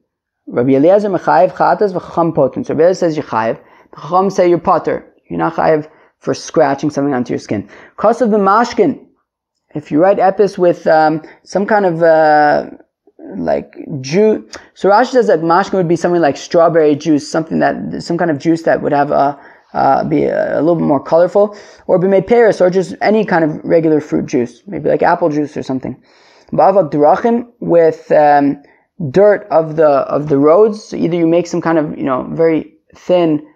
Rabbi Eliezer mechayev chatas v'chacham poten. So Rabbi Eliezer says you're chayev. The chacham say you're potter. You're not chayev for scratching something onto your skin. Kosav b'mashkin. If you write epis with some kind of juice. So Rashi says that mashkin would be something like strawberry juice, some kind of juice that would have be a little bit more colorful, or be Paris, or just any kind of regular fruit juice, maybe like apple juice or something. Ba'avak drachim, with dirt of the roads. So either you make some kind of very thin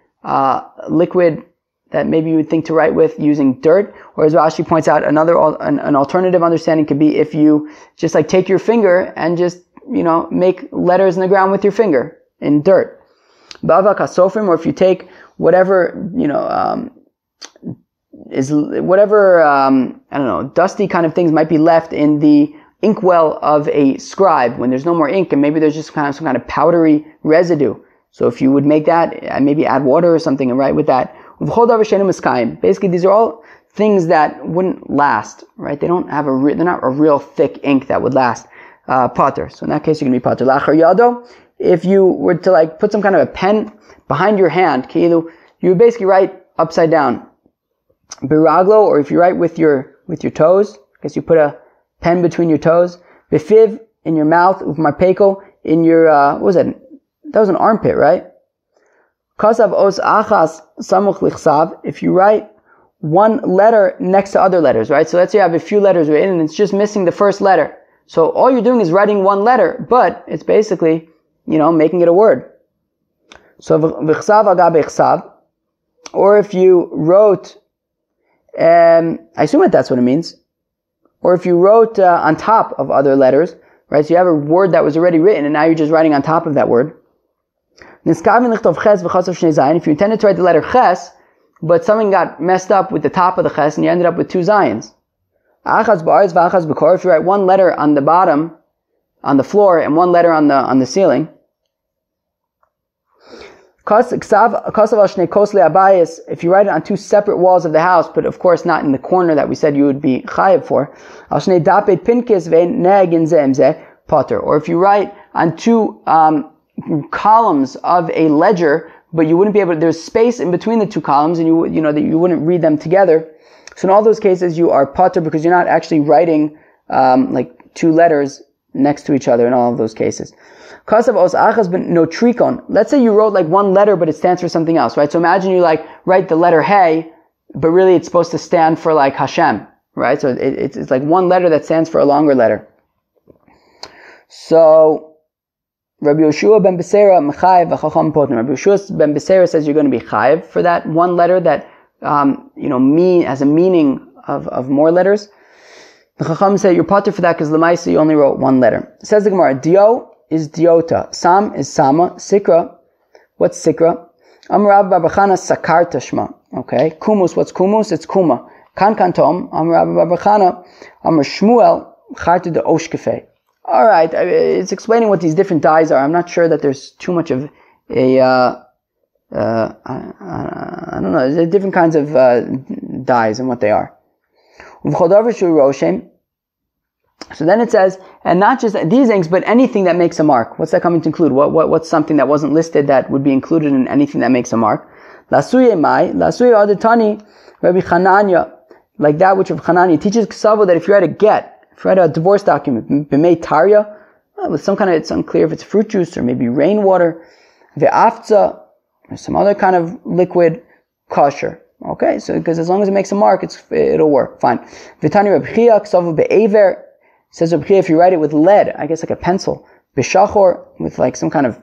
liquid that maybe you would think to write with using dirt. Or as Rashi points out, an alternative understanding could be if you just like take your finger and just, make letters in the ground with your finger in dirt. Bavak hasofrim, or if you take whatever, dusty kind of things might be left in the inkwell of a scribe when there's no more ink, and maybe there's just some kind of powdery residue. So if you would make that, maybe add water or something and write with that. Basically, these are all things that wouldn't last, right? They don't have they're not a real thick ink that would last. Pater. So in that case, you're going to be pater. Lachar yado, if you were to like put some kind of a pen behind your hand, you would basically write upside down. Biraglo, or if you write with your toes, I guess you put a pen between your toes. Befiv, in your mouth. Uvmarpeko, in your, what was that? That was an armpit, right? Kasav os achas samuch lichsav, if you write one letter next to other letters, right? So let's say you have a few letters written and it's just missing the first letter. So all you're doing is writing one letter, but it's basically, making it a word. So v'chsav agabe chsav, or if you wrote, I assume that that's what it means, or if you wrote on top of other letters, right? So you have a word that was already written and now you're just writing on top of that word. If you intended to write the letter ches, but something got messed up with the top of the ches and you ended up with two zayins. If you write one letter on the bottom, on the floor, and one letter on the ceiling. If you write it on two separate walls of the house, but of course not in the corner that we said you would be chayiv for. Or if you write on two columns of a ledger, but you wouldn't be able to, there's space in between the two columns and that you wouldn't read them together. So in all those cases you are pater because you're not actually writing like two letters next to each other in all of those cases. Kasav os achas ben no trikon. Let's say you wrote like one letter but it stands for something else, right? So imagine you like write the letter hey, but really it's supposed to stand for like Hashem, right? So it's like one letter that stands for a longer letter. So Rabbi Yoshua ben Beseira mechayev v'chacham potem. Rabbi Yoshua ben Beseira says you're going to be chayev for that one letter that has a meaning of more letters. The chacham say you're pater for that because l'maisa you only wrote one letter. Says the Gemara, dio is diota, sam is sama, sikra. What's sikra? Amar Rabbi Bar Bar Chana sakar tashma. Okay, kumus. What's kumus? It's kuma. Kan kantom. Amar Rabbi Bar Bar Chana. Amar Shmuel charti de oshkefe. All right, it's explaining what these different dyes are. I'm not sure that there's too much of a, I don't know, there's different kinds of dyes and what they are. So then it says, and not just these inks, but anything that makes a mark. What's that coming to include? What's something that wasn't listed that would be included in anything that makes a mark? Lasuye mai, lasuye adetani, Rabbi Chananya, like that which Rabbi Chananya teaches Ksavo that if you write a get, if you write a divorce document, b'mei tarya, with some kind of, it's unclear if it's fruit juice or maybe rainwater, ve'aftza, or some other kind of liquid, kosher. Okay, so because as long as it makes a mark, it'll work. Fine. V'tani Reb Chia, ksavu be'ever, says Reb Chia, if you write it with lead, I guess like a pencil, b'shachor, with like some kind of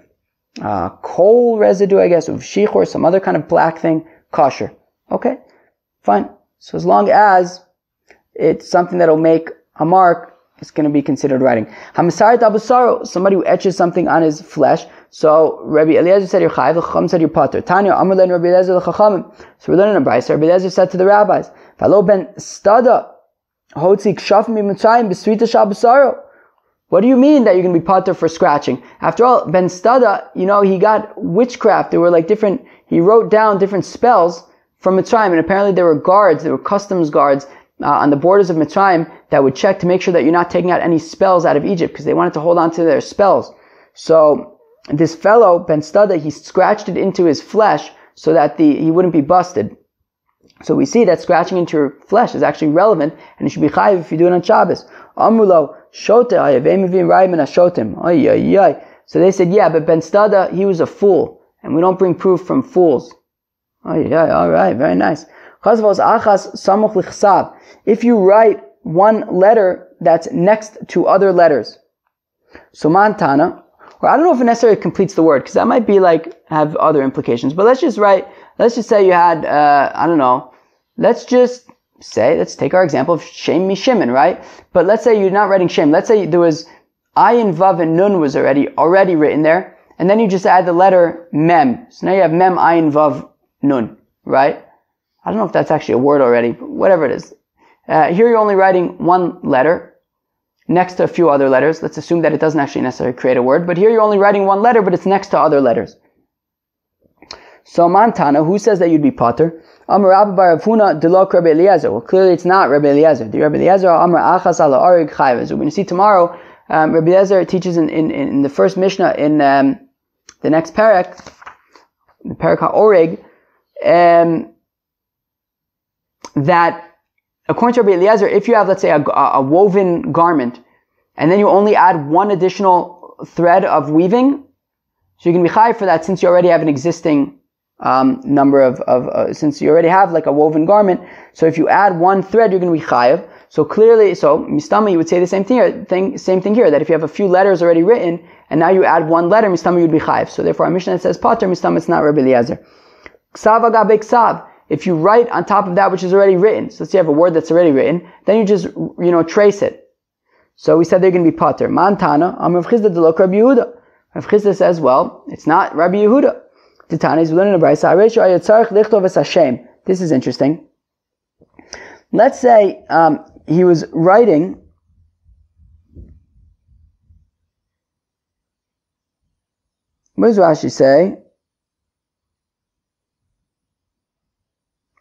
coal residue, I guess, with shichor, some other kind of black thing, kosher. Okay, fine. So as long as it's something that'll make a mark, it's going to be considered writing. Hamisarit abusaro, somebody who etches something on his flesh. So Rabbi Eliezer said you're chayiv, the Chacham said you're pater. Tanya Amar len Rabbi Eliezer the Chachamim. So we're learning a brayso. Rabbi Eliezer said to the rabbis, "Valo ben stada hotzi kshaf mitzrayim b'srita shabusaro." What do you mean that you're going to be pater for scratching? After all, ben stada, he got witchcraft. There were like he wrote down different spells from Mitzrayim, and apparently there were customs guards on the borders of Mitzrayim that would check to make sure that you're not taking out any spells out of Egypt because they wanted to hold on to their spells. So this fellow, Ben Stada, he scratched it into his flesh so that he wouldn't be busted. So we see that scratching into your flesh is actually relevant and it should be chayiv if you do it on Shabbos. Amulo, shote ayavemivim rayim and ashotim. So they said, yeah, but Ben Stada, he was a fool and we don't bring proof from fools. All right, very nice. If you write one letter that's next to other letters. So mantana, or I don't know if it necessarily completes the word, because that might be have other implications, but let's just write let's just say you had, I don't know, let's take our example of Shem Mishimin, right? But let's say you're not writing Shem. Let's say there was Ayin, Vav, and Nun was already written there, and then you just add the letter Mem. So now you have Mem, Ayin, Vav, Nun, right? I don't know if that's actually a word already, but whatever it is. Here you're only writing one letter next to a few other letters. Let's assume that it doesn't actually necessarily create a word, but here you're only writing one letter, but it's next to other letters. So Mantana, who says that you'd be potter? Amar Rabbi Bar Rav Huna delok Rabbi Eliezer. Well, clearly it's not Rabbi Eliezer. The Rabbi Eliezer Amar Achas ala Arig Chayv. As we're going to see tomorrow, Rabbi Eliezer teaches in the first Mishnah in the next parak, the parak HaOreg, that according to Rabbi Eliezer, if you have, let's say, a woven garment, and then you only add one additional thread of weaving, so you can be chayiv for that since you already have an existing number of since you already have like a woven garment. So if you add one thread, you're going to be chayiv. So clearly, mistama, you would say the same thing here, that if you have a few letters already written, and now you add one letter, mistama, you'd be chayiv. So therefore, our Mishnah says pater, mistama, it's not Rabbi Eliezer. Ksav agabe ksav. If you write on top of that which is already written, so let's say you have a word that's already written, then you just, trace it. So we said they're going to be pater. Mantana, Rav Chizda delok Rabbi Yehuda. Rav Chizda says, well, it's not Rabbi Yehuda. Titanis, we learn in the Brisa, this is interesting. Let's say he was writing, what does Rashi say?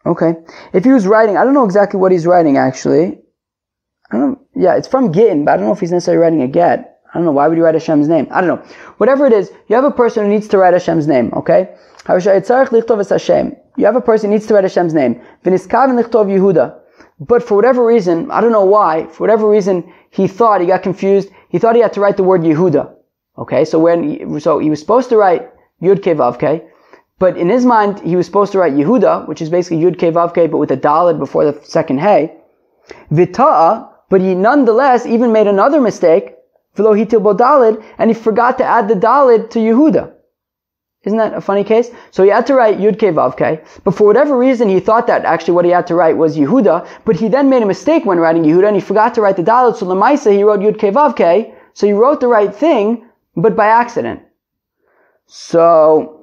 Okay. If he was writing, I don't know exactly what he's writing actually. I don't know. Yeah, it's from Gittin, but I don't know if he's necessarily writing a get. I don't know. Why would you write Hashem's name? I don't know. Whatever it is, you have a person who needs to write Hashem's name, okay? You have a person who needs to write Hashem's name. But for whatever reason, I don't know why, for whatever reason, he got confused. He thought he had to write the word Yehuda. Okay, so he was supposed to write Yud Kei Vav Kei. But in his mind, he was supposed to write Yehuda, which is basically Yud Kei Vav Kei, but with a dalid before the second hey. Vita'a, but he nonetheless even made another mistake, v'lo hitil bo dalid, and he forgot to add the dalid to Yehuda. Isn't that a funny case? So he had to write Yud Kei Vav Kei, but for whatever reason he thought that actually what he had to write was Yehuda, but he then made a mistake when writing Yehuda, and he forgot to write the dalid, so Lamaisa he wrote Yud Kei Vav Kei, so he wrote the right thing, but by accident. So,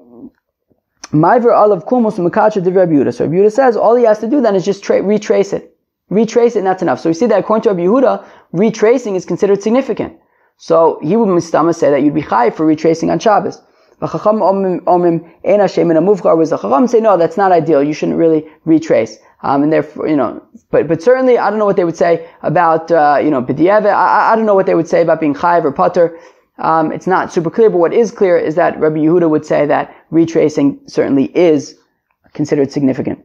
Ma'aver alav klumos mekacha divrei Rabbi Yehuda. So Rabbi Yehuda says all he has to do then is just retrace it. Retrace it, and that's enough. So we see that according to Rabbi Yehuda, retracing is considered significant. So he would mistama say that you'd be chayiv for retracing on Shabbos. Whereas the Chacham say no, that's not ideal. You shouldn't really retrace. And therefore, but certainly I don't know what they would say about b'di'eveh. I don't know what they would say about being chayiv or pater. It's not super clear, but what is clear is that Rabbi Yehuda would say that retracing certainly is considered significant.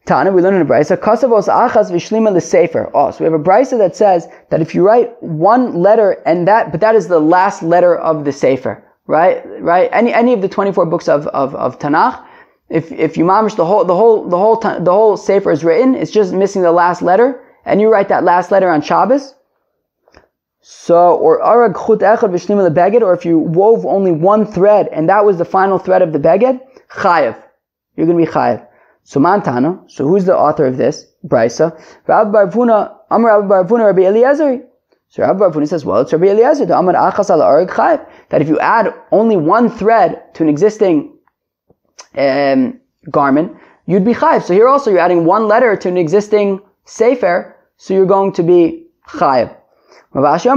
Tana, we learn in a brisa, kasavos achas v'shlima l'sefer. Oh, so we have a brisa that says that if you write one letter but that is the last letter of the sefer, right? Any of the 24 books of Tanakh, if you mamish the whole sefer is written, it's just missing the last letter, and you write that last letter on Shabbos. So, or arag chut echad v'shlima lebeged, or if you wove only one thread and that was the final thread of the beged, chayev. You're going to be chayev. So Mantana. So who's the author of this brisa? Rabbi Bar Huna, Amar Rabbi Bar Huna, Rabbi Eliezer. So Rabbi Bar Huna says, well, it's Rabbi Eliezer. The Amar achas ala arag chayev. That if you add only one thread to an existing garment, you'd be chayev. So here also you're adding one letter to an existing sefer, so you're going to be chayev. Rav Ashi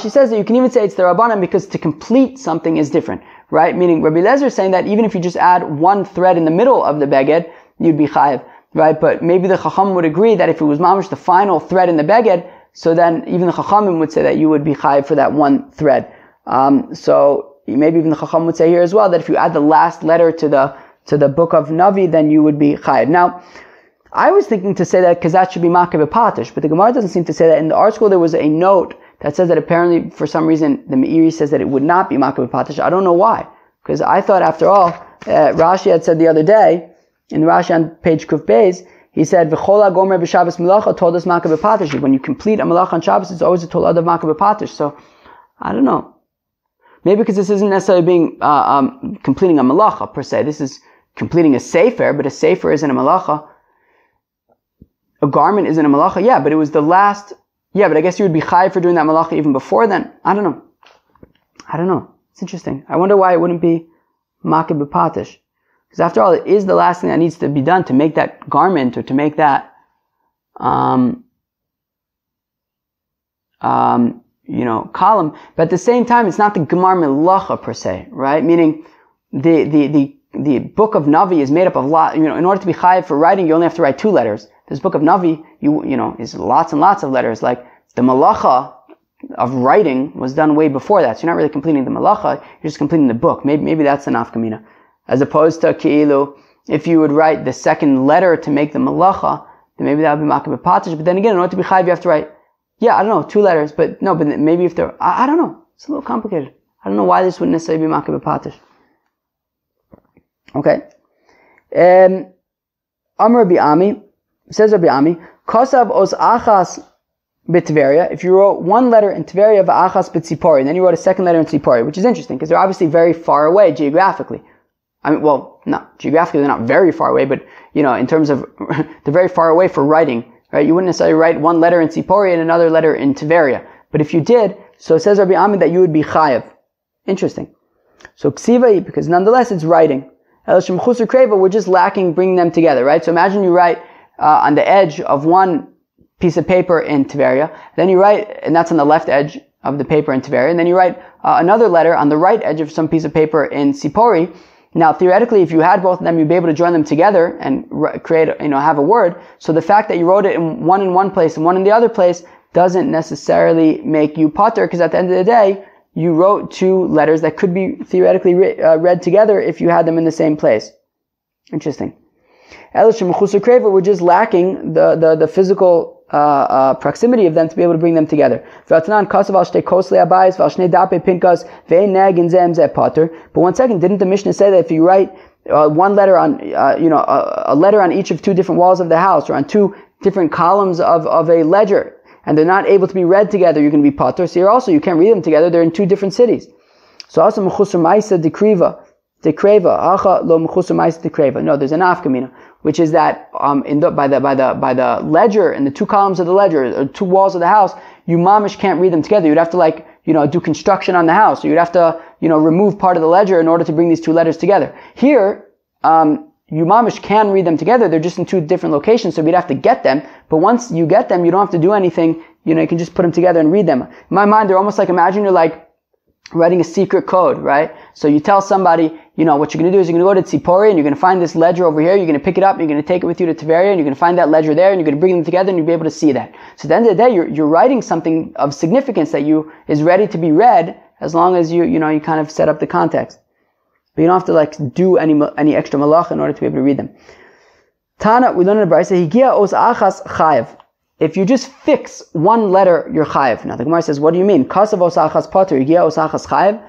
says that you can even say it's the Rabbanan because to complete something is different, right? Meaning Rabbi Eliezer is saying that even if you just add one thread in the middle of the beged, you'd be chayev, right? But maybe the Chacham would agree that if it was mamish the final thread in the beged, so then even the Chachamim would say that you would be chayev for that one thread. So maybe even the Chacham would say here as well that if you add the last letter to the book of Navi, then you would be chayev. Now, I was thinking to say that because that should be Makeh B'Patish, but the Gemara doesn't seem to say that. In the art school there was a note that says that apparently for some reason the Meiri says that it would not be Makeh B'Patish. I don't know why. Because I thought after all, Rashi had said the other day, in Rashi on page Kuf Beis, he said, V'chola gomer b'Shabbos melacha told us Makeh B'Patish. When you complete a melach on Shabbos, it's always a tolad of Makeh B'Patish. So, I don't know. Maybe because this isn't necessarily being completing a malacha per se. This is completing a sefer, but a sefer isn't a malacha. A garment isn't a malacha. Yeah, but it was the last. Yeah, but I guess you would be chayiv for doing that malacha even before then. I don't know. It's interesting. I wonder why it wouldn't be makeh b'patish. Because after all, it is the last thing that needs to be done to make that garment or to make that, column. But at the same time, it's not the gemar melacha per se, right? Meaning, the book of Navi is made up of in order to be chayiv for writing, you only have to write 2 letters. This book of Navi, is lots and lots of letters. Like the malacha of writing was done way before that. So you're not really completing the malacha, you're just completing the book. Maybe that's the nafkamina. As opposed to ki'ilu, if you would write the second letter to make the malacha, then maybe that would be makeh b'patish. But then again, in order to be chayiv, you have to write, 2 letters, but maybe if they're, I don't know. It's a little complicated. I don't know why this wouldn't necessarily be makeh b'patish. Okay. Amr Rabbi Ami, says Rabbi Ami, Kosav os achas b'Tveria, if you wrote 1 letter in Tveria v'achas b'Tzipori, and then you wrote a second letter in Tzipori, which is interesting, because they're obviously very far away geographically. Geographically they're not very far away, but, in terms of, they're very far away for writing, right? You wouldn't necessarily write 1 letter in Tzipori and another letter in Tveria. But if you did, so it says Rabbi Ami that you would be chayav. Interesting. So ksiva, because nonetheless it's writing. We're just lacking bringing them together, right? So imagine you write on the edge of 1 piece of paper in Tveria, then you write, and that's on the left edge of the paper in Tveria, and then you write another letter on the right edge of some piece of paper in Sipori. Now, theoretically, if you had both of them, you'd be able to join them together and create, have a word. So the fact that you wrote it in one place and one in the other place doesn't necessarily make you pater, because at the end of the day, you wrote 2 letters that could be theoretically read together if you had them in the same place. Interesting. We're just lacking the physical proximity of them to be able to bring them together. But 1 second, didn't the Mishnah say that if you write 1 letter on, a letter on each of 2 different walls of the house, or on 2 different columns of a ledger, and they're not able to be read together, you're going to be pater. So here also, you can't read them together, they're in 2 different cities. So also, mechusar ma'isa dekreva, acha lo mechusar ma'isa dekreva. No, there's an afkamina, which is that, by the ledger, in the 2 columns of the ledger, or 2 walls of the house, you mamish can't read them together. You'd have to do construction on the house. So you'd have to, remove part of the ledger in order to bring these 2 letters together. Here, you mamish can read them together. They're just in 2 different locations, so we'd have to get them. But once you get them, you don't have to do anything. You can just put them together and read them. In my mind, they're almost like, imagine you're like writing a secret code, right? So you tell somebody, what you're going to do is you're going to go to Tzipori and you're going to find this ledger over here. You're going to pick it up and you're going to take it with you to Tveria and you're going to find that ledger there and you're going to bring them together and you'll be able to see that. So at the end of the day, you're writing something of significance that is ready to be read as long as you kind of set up the context. But you don't have to do any extra malach in order to be able to read them. Tana, we learn in the Brisa, higia os achas chayev. If you just fix 1 letter, you're chayev. Now the Gemara says, what do you mean? Kasav os achas pater, higia os achas chayev.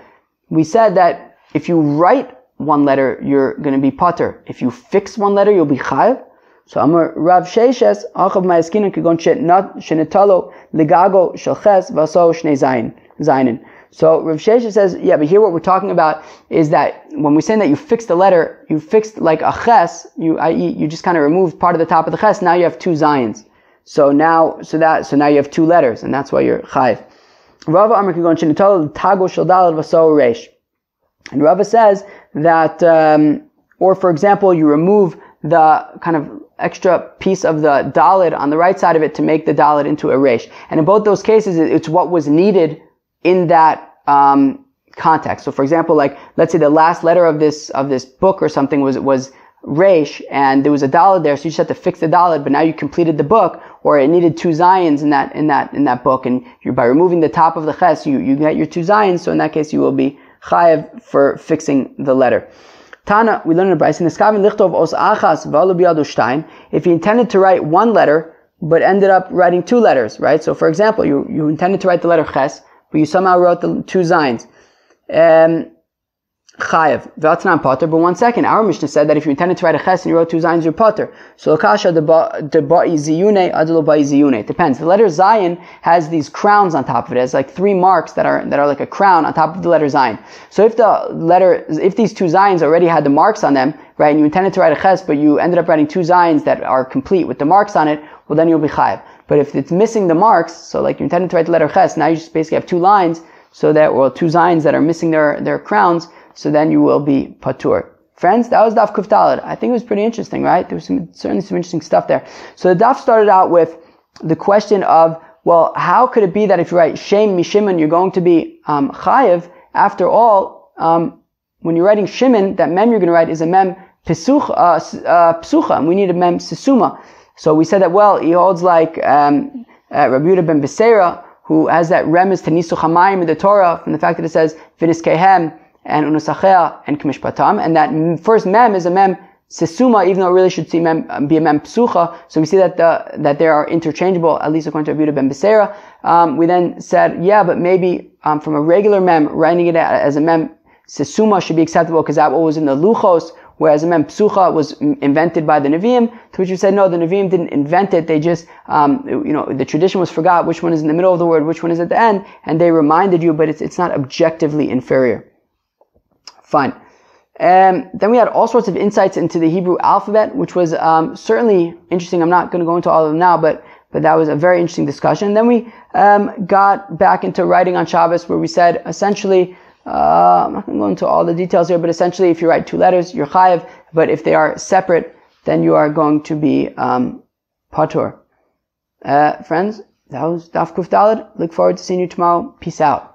We said that if you write 1 letter, you're going to be pater. If you fix 1 letter, you'll be chayev. So Amar Rav Sheishes, achav ma'askinen kegon shenetalo ligago shelches vaso shnei zayin. So Rav Shesha says, but here what we're talking about is that when we're saying that you fixed the letter, you fixed like a ches, you just kind of removed part of the top of the ches, now you have 2 zayins. So now you have 2 letters, and that's why you're chayiv. Rava Amar Kigon Shenitol Tago Shel Daled Vaso Reish. And Rava says that, or for example, you remove the kind of extra piece of the daled on the right side of it to make the daled into a reish. And in both those cases, it's what was needed in that context. So for example, like let's say the last letter of this book or something was reish, and there was a daled there, so you just had to fix the daled, but now you completed the book, or it needed 2 zayins in that book, and by removing the top of the ches, you get your 2 zayins, so in that case you will be chayev for fixing the letter. Tana, we learn in the Brisa, Neskavin lichtov os achas v'alu biyadu shtein. If you intended to write 1 letter, but ended up writing 2 letters, right? So for example, you intended to write the letter ches, but you somehow wrote the 2 zayins. Chayev. V'atnan potter. But one second, our Mishnah said that if you intended to write a ches and you wrote 2 zayins, you're potter. So akasha de ba'i ziyune adlo ba'i ziyune. It depends. The letter zayin has these crowns on top of it. It has like 3 marks that are like a crown on top of the letter zayin. So if these 2 zayins already had the marks on them, right, and you intended to write a ches, but you ended up writing 2 zayins that are complete with the marks on it, well then you'll be chayev. But if it's missing the marks, so like you intended to write the letter ches, now you just basically have 2 lines, so that, or 2 zayins that are missing their crowns, so then you will be patur. Friends, that was Daf Kuf Daled. I think it was pretty interesting, right? There was certainly some interesting stuff there. So the Daf started out with the question of, well, how could it be that if you write Shem Mishiman, you're going to be chayev? After all, when you're writing Shimon, that mem you're going to write is a mem psucha, and we need a mem sisuma. So we said that, well, he holds like Rabbi Yehuda ben Beseira, who has that remes to Nisuch HaMayim in the Torah, from the fact that it says V'nis Kehem and Unusachea and K'mishpatam, and that first mem is a mem sisuma, even though it really should be a mem psucha. So we see that they are interchangeable, at least according to Rabbi Yehuda ben Beseira. We then said, yeah, but maybe from a regular mem, writing it as a mem sisuma should be acceptable, because that was in the luchos, whereas a mem psucha was invented by the Nevi'im, to which you said, no, the Nevi'im didn't invent it, they just, the tradition was forgot which one is in the middle of the word, which one is at the end, and they reminded you, but it's not objectively inferior. Fine. Then we had all sorts of insights into the Hebrew alphabet, which was certainly interesting. I'm not going to go into all of them now, but that was a very interesting discussion. Then we got back into writing on Shabbos, where we said, essentially, I'm not going to go into all the details here, but essentially if you write 2 letters, you're chayev, but if they are separate, then you are going to be patur. Friends, that was Daf Kuf Daled. Look forward to seeing you tomorrow. Peace out.